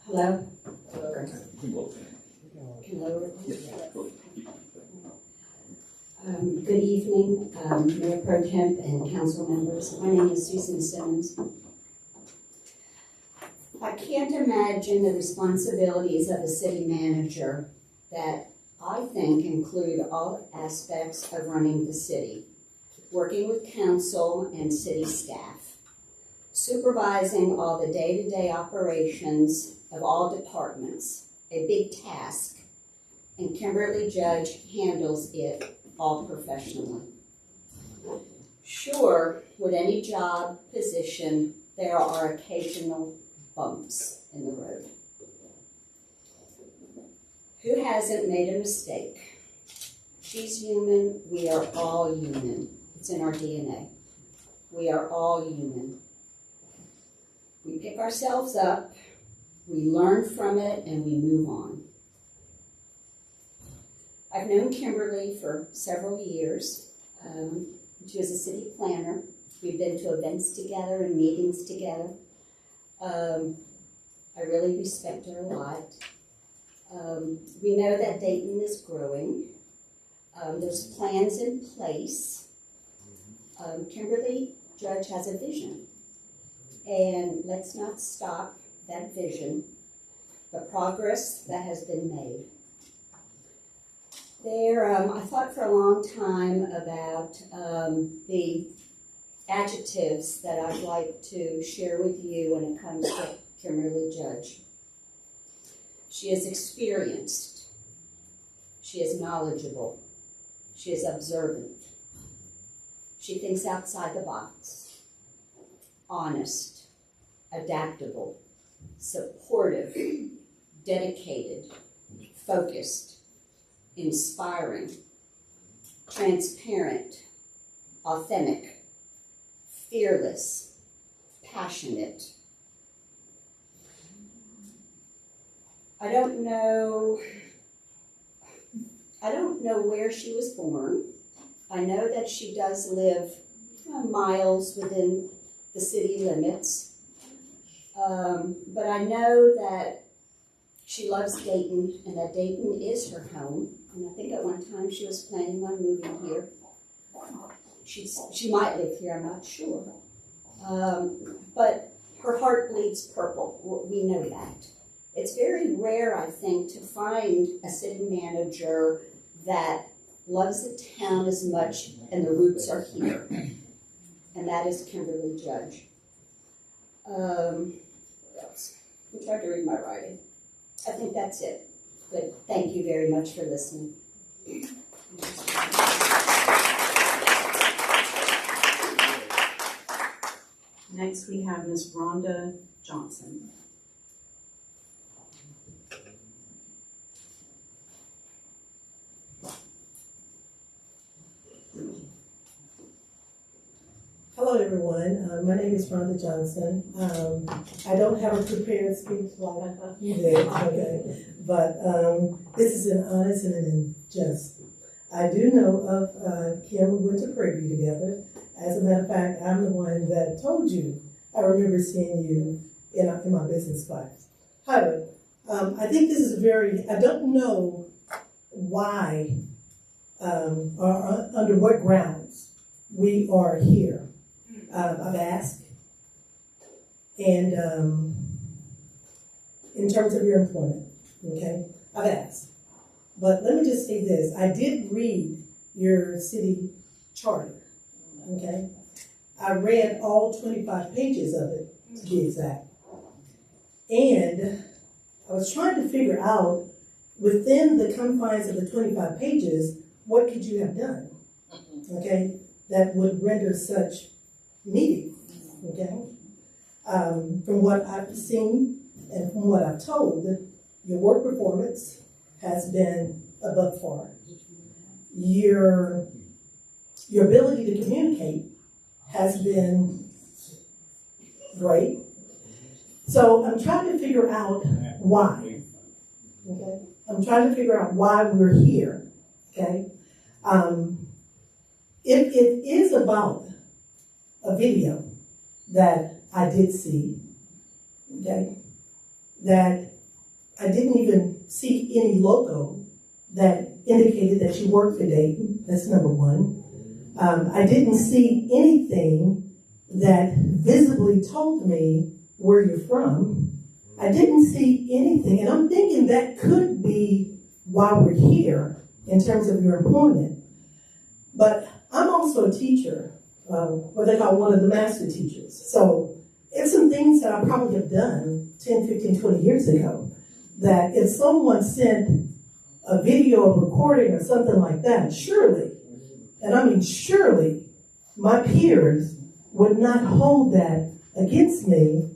Hello? Hello. Hello? Good evening, Mayor Pro Temp and council members. My name is Susan Simmons. I can't imagine the responsibilities of a city manager that I think include all aspects of running the city, working with council and city staff, supervising all the day-to-day operations of all departments, a big task, and Kimberly Judge handles it all professionally. Sure, with any job position, there are occasional bumps in the road. Who hasn't made a mistake? She's human, we are all human. It's in our DNA. We are all human. We pick ourselves up, we learn from it, and we move on. I've known Kimberly for several years. She was a city planner. We've been to events together and meetings together. I really respect her a lot. We know that Dayton is growing. There's plans in place. Kimberly Judge has a vision. And let's not stop that vision, the progress that has been made. I thought for a long time about the adjectives that I'd like to share with you when it comes to Kimberly Judge. She is experienced. She is knowledgeable. She is observant. She thinks outside the box. Honest, adaptable, supportive, dedicated, focused, inspiring, transparent, authentic, fearless, passionate. I don't know where she was born. I know that she does live miles within the city limits. But I know that she loves Dayton and that Dayton is her home. And I think at one time she was planning on moving here. She might live here, I'm not sure. But her heart bleeds purple. We know that. It's very rare, I think, to find a city manager that loves the town as much and the roots are here. And that is Kimberly Judge. What else? I'm trying to read my writing. I think that's it. But thank you very much for listening. Next, we have Ms. Rhonda Johnson. Hello, everyone. My name is Rhonda Johnson. I don't have a prepared speech like you did, okay? But this is an honest and an unjust. I do know of Kim. We went to Prairie together. As a matter of fact, I'm the one that told you. I remember seeing you in my business class. However, I think this is I don't know why or under what grounds we are here. I've asked, and in terms of your employment, okay, I've asked. But let me just say this, I did read your city charter, okay? I read all 25 pages of it, to be exact. And I was trying to figure out, within the confines of the 25 pages, what could you have done, okay, that would render such meeting, okay? From what I've seen and from what I've told, your work performance has been above par. Your ability to communicate has been great. So I'm trying to figure out why, okay? I'm trying to figure out why we're here, okay? If it is about a video that I did see, okay, that I didn't even see any logo that indicated that you worked for Dayton. That's number one. I didn't see anything that visibly told me where you're from. I didn't see anything, and I'm thinking that could be why we're here in terms of your employment. But I'm also a teacher, what they call one of the master teachers. So it's some things that I probably have done 10, 15, 20 years ago that if someone sent a video of recording or something like that, surely, and I mean surely, my peers would not hold that against me,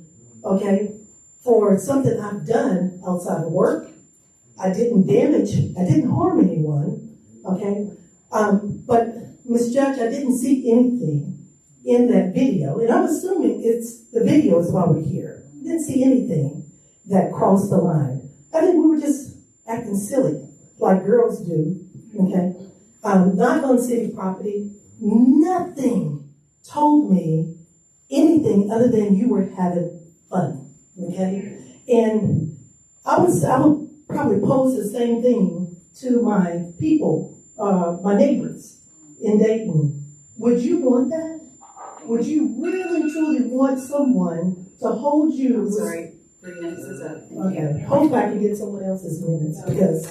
okay, for something I've done outside of work. I didn't harm anyone, okay? But Ms. Judge, I didn't see anything in that video, and I'm assuming the video is why we're here. I didn't see anything that crossed the line. I think we were just acting silly, like girls do, okay? Not on city property. Nothing told me anything other than you were having fun, okay? And I would probably pose the same thing to my people, my neighbors in Dayton. Would you want that? Would you really, truly want someone to hold you? I'm sorry, 3 minutes is up. Okay, hope I can get someone else's minutes because.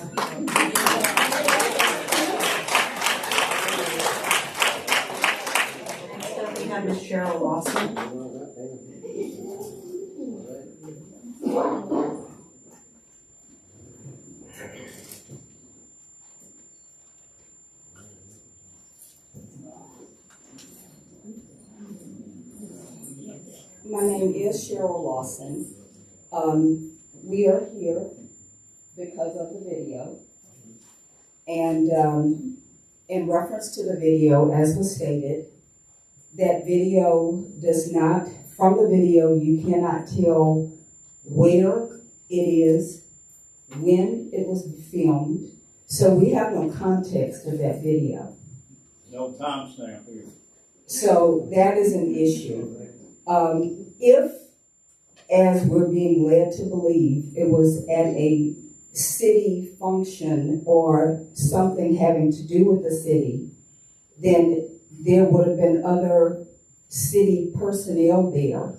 Next up, we have Ms. Cheryl Lawson. My name is Cheryl Lawson. We are here because of the video. And in reference to the video, as was stated, that video does not, from the video, you cannot tell where it is, when it was filmed. So we have no context of that video. No timestamp here. So that is an issue. If, as we're being led to believe, it was at a city function or something having to do with the city, then there would have been other city personnel there.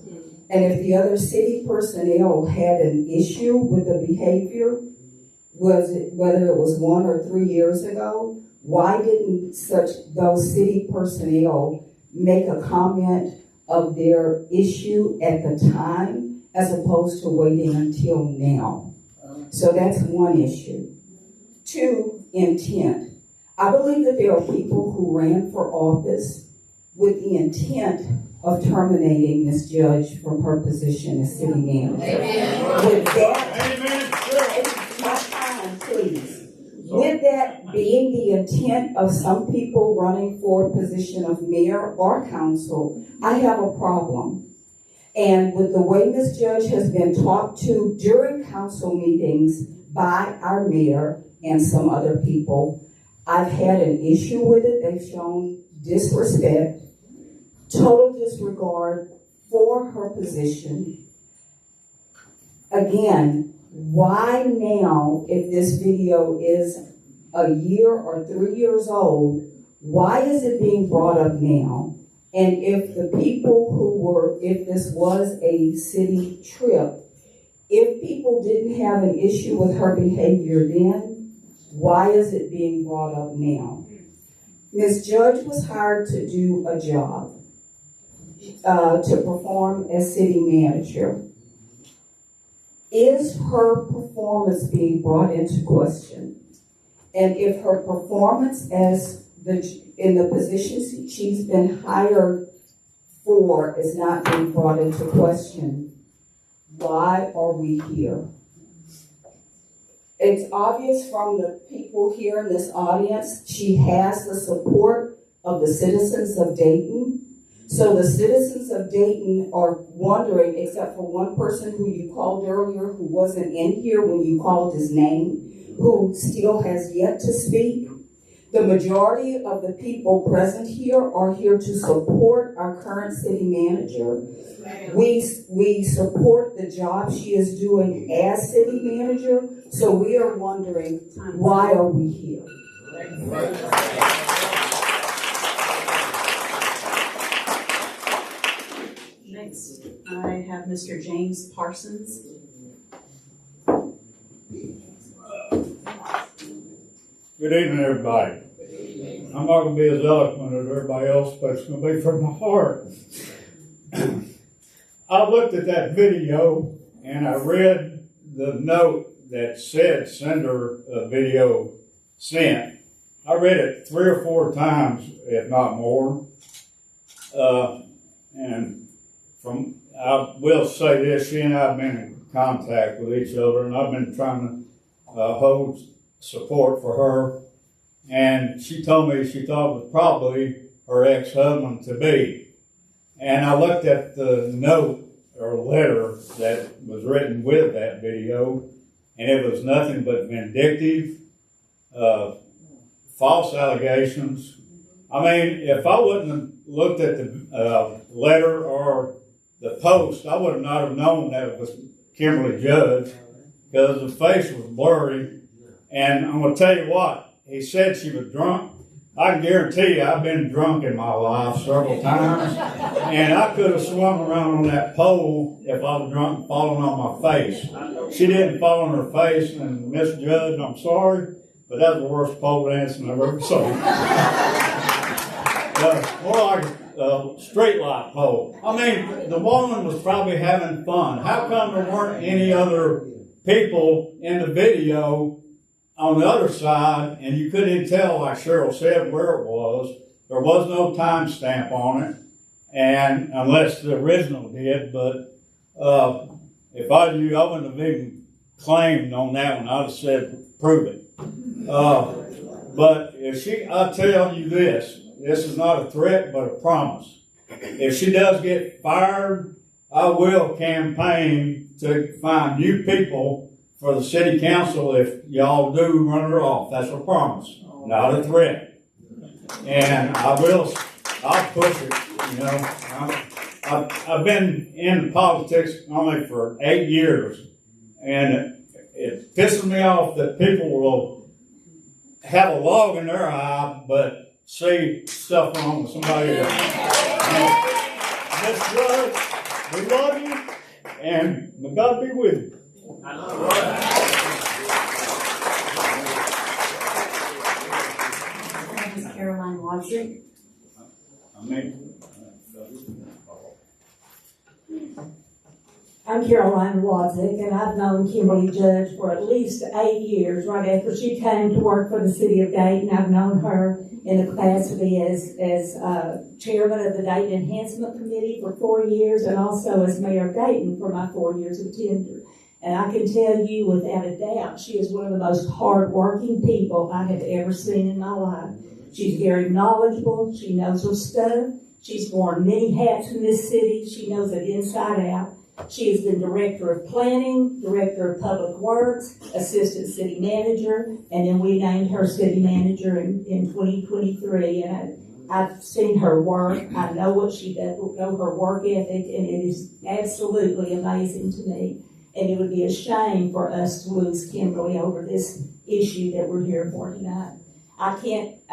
And if the other city personnel had an issue with the behavior, whether it was 1 or 3 years ago, why didn't those city personnel make a comment of their issue at the time as opposed to waiting until now? So that's one issue. 2, intent. I believe that there are people who ran for office with the intent of terminating Ms. Judge from her position as city manager. Amen. With that, Amen. my time, please. With that being the intent of some people running for a position of mayor or council, I have a problem. And with the way Ms. Judge has been talked to during council meetings by our mayor and some other people, I've had an issue with it. They've shown disrespect, total disregard for her position. Again, why now, if this video is a year or 3 years old, why is it being brought up now? And if the people if this was a city trip, if people didn't have an issue with her behavior then, why is it being brought up now? Ms. Judge was hired to do a job, to perform as city manager. Is her performance being brought into question? And if her performance in the position she's been hired for is not being brought into question, why are we here? It's obvious from the people here in this audience, she has the support of the citizens of Dayton. So the citizens of Dayton are wondering, except for one person who you called earlier who wasn't in here when you called his name, who still has yet to speak. The majority of the people present here are here to support our current city manager. We support the job she is doing as city manager, so we are wondering, why are we here? Next, I have Mr. James Parsons. Good evening, everybody. I'm not gonna be as eloquent as everybody else, but it's gonna be from my heart. I looked at that video and I read the note that said send her a video sent. I read it 3 or 4 times, if not more. And I will say this, she and I have been in contact with each other, and I've been trying to hold support for her. And she told me she thought it was probably her ex-husband to be. And I looked at the note or letter that was written with that video, and it was nothing but vindictive, false allegations. I mean, if I wouldn't have looked at the letter or the post, I would not have known that it was Kimberly Judge, because the face was blurry. And I'm going to tell you what, he said she was drunk. I can guarantee you I've been drunk in my life several times, and I could have swung around on that pole if I was drunk, falling on my face. She didn't fall on her face, and Miss Judge, I'm sorry, but that's the worst pole dancing I've ever seen. More like a straight light pole. I mean, the woman was probably having fun. How come there weren't any other people in the video on the other side, and you couldn't tell, like Cheryl said, where it was? There was no timestamp on it, and unless the original did. But if I knew, I wouldn't have even claimed on that one. I'd have said, prove it. But if I'll tell you this is not a threat, but a promise. If she does get fired, I will campaign to find new people for the city council if y'all do run her off. That's a promise, not a threat. And I'll push it, you know. I've been in politics only for 8 years, and it pisses me off that people will have a log in their eye, but see stuff wrong with somebody else. Miss Judge, we love you, and may God be with you. Ms. Caroline Wadzik. I'm Caroline Wadzik, and I've known Kimberly Judge for at least 8 years. Right after she came to work for the city of Dayton, I've known her in the capacity as chairman of the Dayton Enhancement Committee for 4 years, and also as mayor of Dayton for my 4 years of tenure. And I can tell you without a doubt, she is one of the most hard-working people I have ever seen in my life. She's very knowledgeable. She knows her stuff. She's worn many hats in this city. She knows it inside out. She has been director of planning, director of public works, assistant city manager, and then we named her city manager in 2023. And I've seen her work. I know what she does, know her work ethic, and it is absolutely amazing to me. And it would be a shame for us to lose Kimberly over this issue that we're here for tonight. I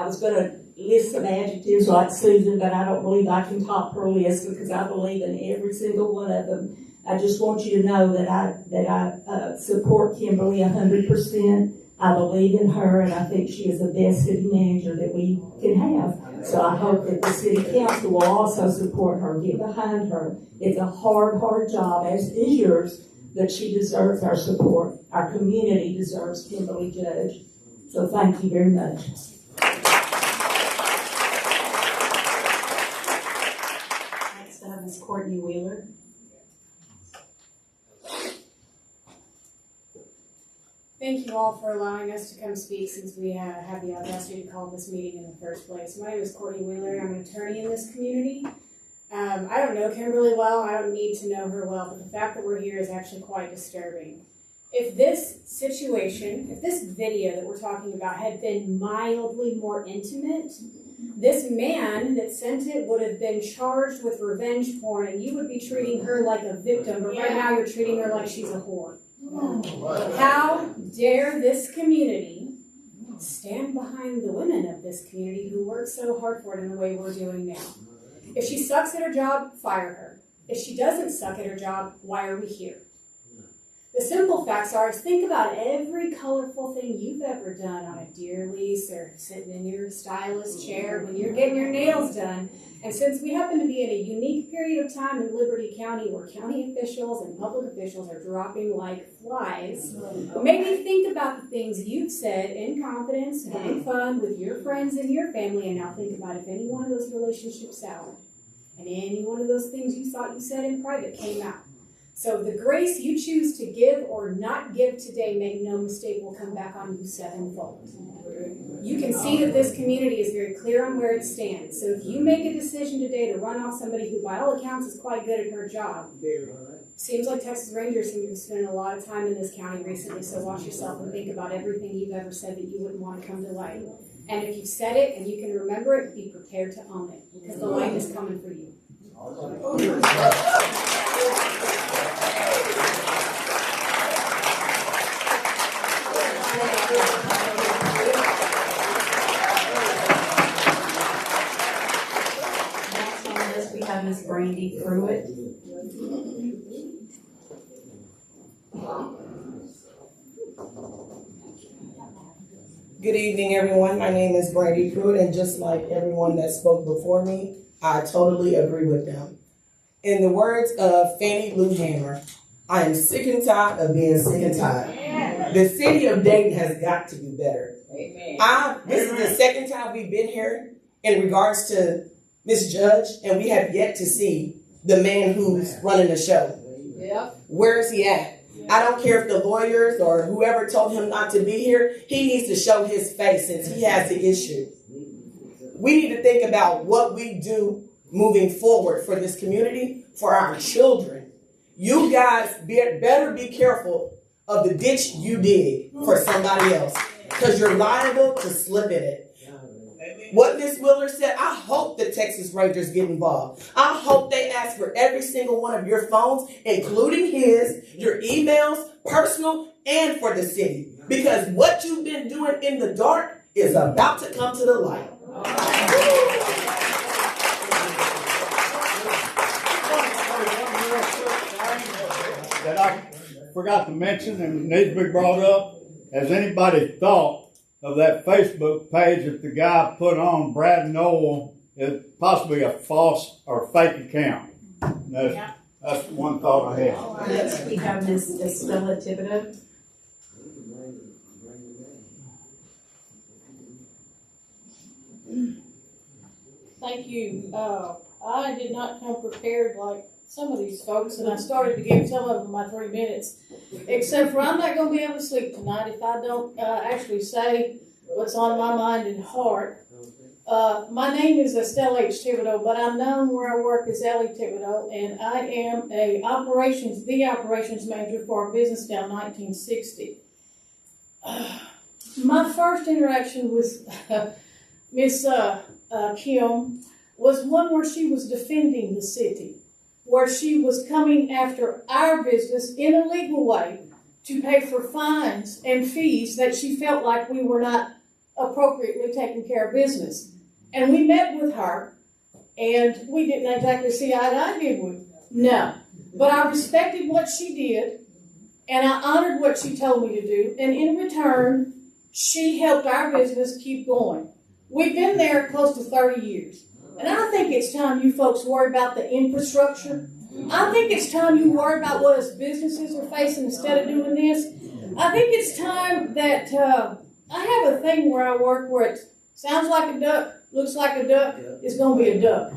was going to list some adjectives like Susan, but I don't believe I can top her list because I believe in every single one of them. I just want you to know that I support Kimberly 100%. I believe in her, and I think she is the best city manager that we can have. So I hope that the city council will also support her, get behind her. It's a hard, hard job, as is yours, but she deserves our support. Our community deserves Kimberly Judge. So thank you very much. Next, I have Ms. Courtney Wheeler. Thank you all for allowing us to come speak since we had the audacity to call this meeting in the first place. My name is Courtney Wheeler. I'm an attorney in this community. I don't know Kimberly well. I don't need to know her well, but the fact that we're here is actually quite disturbing. If this situation, if this video that we're talking about had been mildly more intimate, this man that sent it would have been charged with revenge porn, and you would be treating her like a victim, but right now you're treating her like she's a whore. How dare this community stand behind the women of this community who work so hard for it in the way we're doing now? If she sucks at her job, fire her. If she doesn't suck at her job, why are we here? The simple facts are, think about every colorful thing you've ever done on a deer lease or sitting in your stylist chair when you're getting your nails done. And since we happen to be in a unique period of time in Liberty County where county officials and public officials are dropping like flies, maybe think about the things you've said in confidence, having fun with your friends and your family, and now think about if any one of those relationships soured and any one of those things you thought you said in private came out. So the grace you choose to give or not give today, make no mistake, will come back on you sevenfold. You can see that this community is very clear on where it stands. So if you make a decision today to run off somebody who by all accounts is quite good at her job, seems like Texas Rangers seem to be spending a lot of time in this county recently, so watch yourself and think about everything you've ever said that you wouldn't want to come to light. And if you've said it and you can remember it, be prepared to own it, because the light is coming for you. Next on the list, we have Ms. Brandy Pruitt. Good evening, everyone. My name is Brandy Pruitt, and just like everyone that spoke before me, I totally agree with them. In the words of Fannie Lou Hammer, I am sick and tired of being sick and tired. The city of Dayton has got to do better. This is the second time we've been here in regards to Miss Judge, and we have yet to see the man who's running the show. Where is he at? I don't care if the lawyers or whoever told him not to be here, he needs to show his face since he has the issue. We need to think about what we do moving forward for this community, for our children. You guys better be careful of the ditch you dig for somebody else, because you're liable to slip in it. What Ms. Wheeler said, I hope the Texas Rangers get involved. I hope they ask for every single one of your phones, including his, your emails, personal, and for the city. Because what you've been doing in the dark is about to come to the light. That I forgot to mention and needs to be brought up. Has anybody thought of that Facebook page that the guy put on, Brad Noel, is possibly a false or fake account? That's one thought I had. Next, we have Ms. Estella Thibodeau. Thank you. I did not come prepared like some of these folks, and I started to give some of them my 3 minutes. Except for I'm not going to be able to sleep tonight if I don't actually say what's on my mind and heart. My name is Estelle H. Thibodeau, but I'm known where I work as Ellie Thibodeau, and I am the operations manager for a business down 1960. My first interaction with Miss Kim was one where she was defending the city, where she was coming after our business in a legal way to pay for fines and fees that she felt like we were not appropriately taking care of business. And we met with her, and we didn't exactly see eye to eye, did we? No. But I respected what she did, and I honored what she told me to do, and in return, she helped our business keep going. We've been there close to 30 years. And I think it's time you folks worry about the infrastructure. I think it's time you worry about what us businesses are facing instead of doing this. I think it's time that I have a thing where I work where it sounds like a duck, looks like a duck, it's going to be a duck.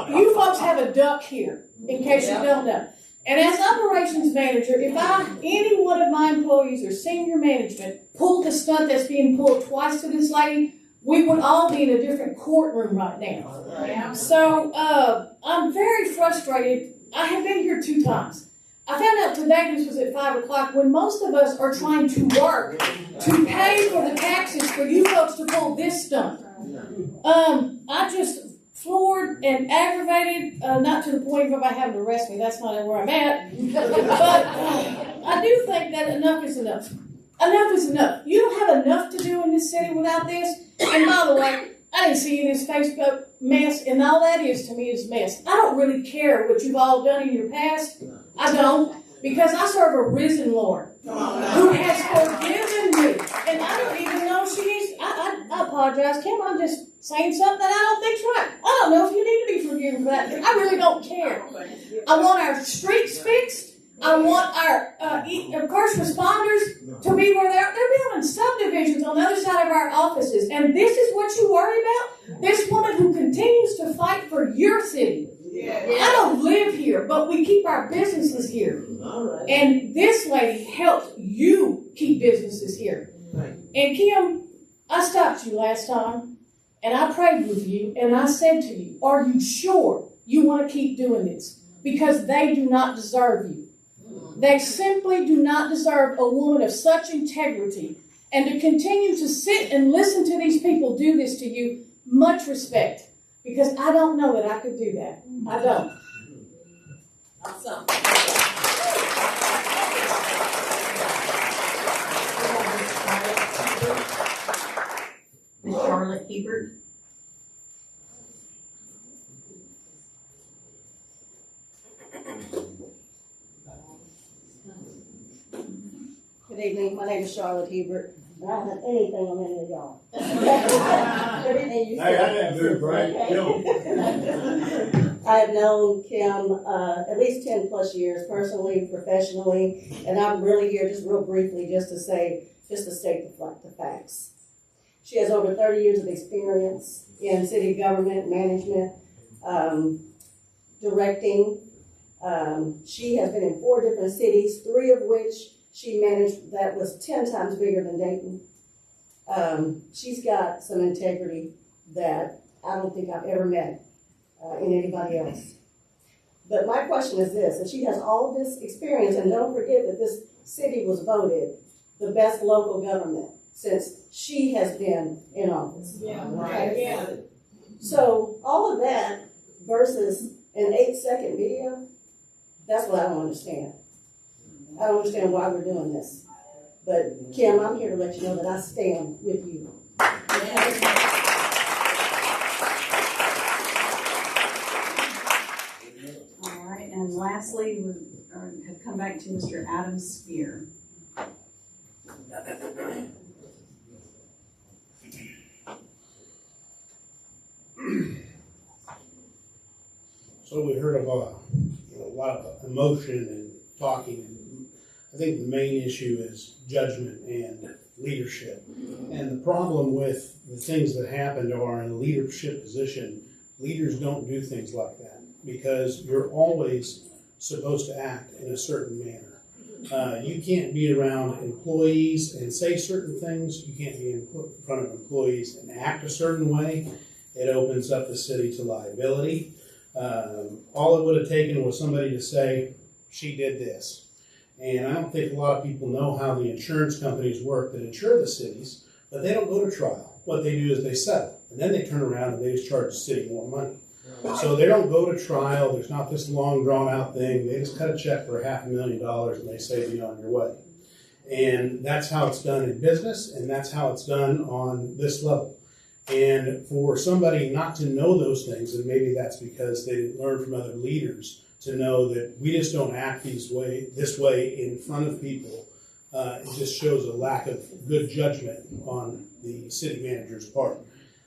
You folks have a duck here, in case you don't know. And as operations manager, if any one of my employees or senior management pulled the stunt that's being pulled twice to this lady, we would all be in a different courtroom right now. So I'm very frustrated. I have been here 2 times. I found out today this was at 5 o'clock when most of us are trying to work to pay for the taxes for you folks to pull this stunt. I just floored and aggravated, not to the point of everybody having to arrest me, that's not where I'm at, but I do think that enough is enough. Enough is enough. You don't have enough to do in this city without this. And by the way, I didn't see this Facebook mess, and all that is to me is mess. I don't really care what you've all done in your past. I don't, because I serve a risen Lord who has forgiven me. And I don't even know if she needs, I apologize, Kim, I'm just saying something that I don't think's right. I don't know if you need to be forgiven for that. I really don't care. I want our streets fixed. I want our first responders to be where they're building subdivisions on the other side of our offices. And this is what you worry about? This woman who continues to fight for your city. I don't live here, but we keep our businesses here. And this lady helped you keep businesses here. And Kim, I stopped you last time, and I prayed with you, and I said to you, are you sure you want to keep doing this? Because they do not deserve you. They simply do not deserve a woman of such integrity. And to continue to sit and listen to these people do this to you, much respect. Because I don't know that I could do that. I don't. Awesome. Ms. Charlotte Hebert. Good evening, my name is Charlotte Hebert. I don't have anything on any of y'all. Everything you said. Hey, I didn't do great. I have known Kim at least 10 plus years, personally, professionally, and I'm really here just real briefly just to state the facts. She has over 30 years of experience in city government, management, directing. She has been in 4 different cities, 3 of which she managed that was 10 times bigger than Dayton. She's got some integrity that I don't think I've ever met in anybody else. But my question is this, and she has all of this experience, and don't forget that this city was voted the best local government since she has been in office. Yeah, right. Yeah. So all of that versus an 8-second video, that's what I don't understand. I don't understand why we're doing this. But Kim, I'm here to let you know that I stand with you. All right, and lastly, we have come back to Mr. Adam Spear. So we heard of a lot of emotion and talking, and I think the main issue is judgment and leadership. And the problem with the things that happened are in a leadership position, leaders don't do things like that because you're always supposed to act in a certain manner. You can't be around employees and say certain things. You can't be in front of employees and act a certain way. It opens up the city to liability. All it would have taken was somebody to say, she did this. And I don't think a lot of people know how the insurance companies work that insure the cities, but they don't go to trial. What they do is they settle, and then they turn around and they just charge the city more money. So they don't go to trial. There's not this long, drawn-out thing. They just cut a check for $500,000 and they say, be on your way. And that's how it's done in business, and that's how it's done on this level. And for somebody not to know those things, and maybe that's because they learned from other leaders, to know that we just don't act this way in front of people, it just shows a lack of good judgment on the city manager's part.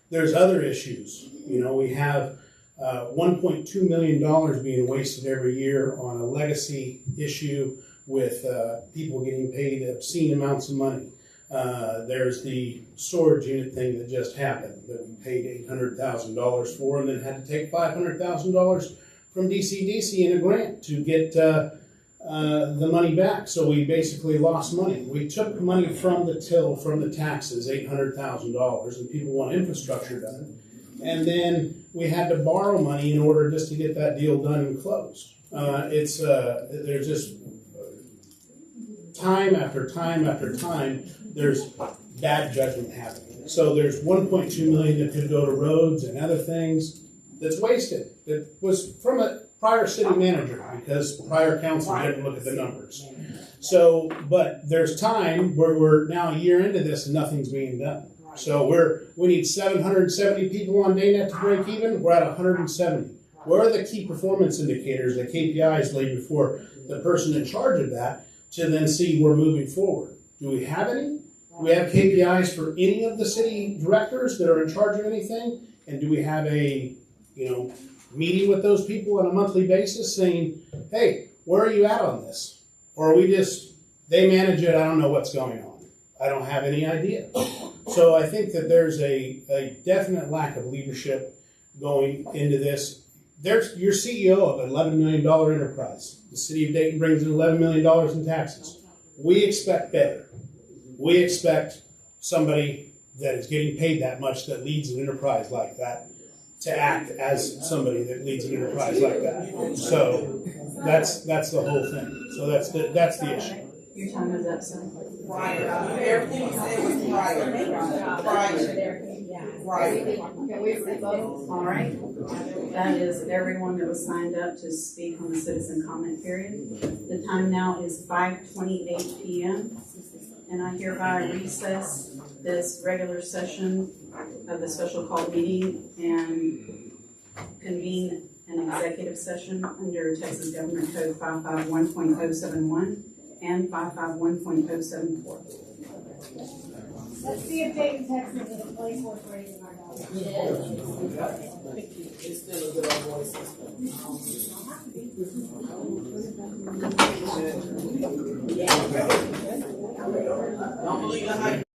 There's other issues. You know, we have $1.2 million being wasted every year on a legacy issue with people getting paid obscene amounts of money. There's the storage unit thing that just happened that we paid $800,000 for and then had to take $500,000 from DCDC in a grant to get the money back. So we basically lost money. We took money from the till, from the taxes, $800,000, and people want infrastructure done. And then we had to borrow money in order just to get that deal done and closed. There's just time after time after time, there's bad judgment happening. So there's 1.2 million that could go to roads and other things that's wasted. That was from a prior city manager because prior council didn't look at the numbers. So, but there's time where we're now a year into this and nothing's being done. So we need 770 people on Dayton to break even. We're at 170. Where are the key performance indicators, the KPIs laid before the person in charge of that to then see we're moving forward? Do we have any? Do we have KPIs for any of the city directors that are in charge of anything? And do we have a, meeting with those people on a monthly basis saying, hey, where are you at on this? Or are we just, they manage it, I don't know what's going on. I don't have any idea. So I think that there's a definite lack of leadership going into this. There's your CEO of an $11 million enterprise. The city of Dayton brings in $11 million in taxes. We expect better. We expect somebody that is getting paid that much that leads an enterprise like that to act as somebody that leads an enterprise like that. So that's the whole thing. So that's the issue. Your time is up, sir. Everything you said was All right. That is everyone that was signed up to speak on the citizen comment period. The time now is 5:28 p.m. and I hereby recess this regular session of the special call meeting and convene an executive session under Texas Government Code 551.071 and 551.074. Let's see if Dayton, Texas is a place worth raising our dollars. It's still a good old voice system. Don't believe the hype.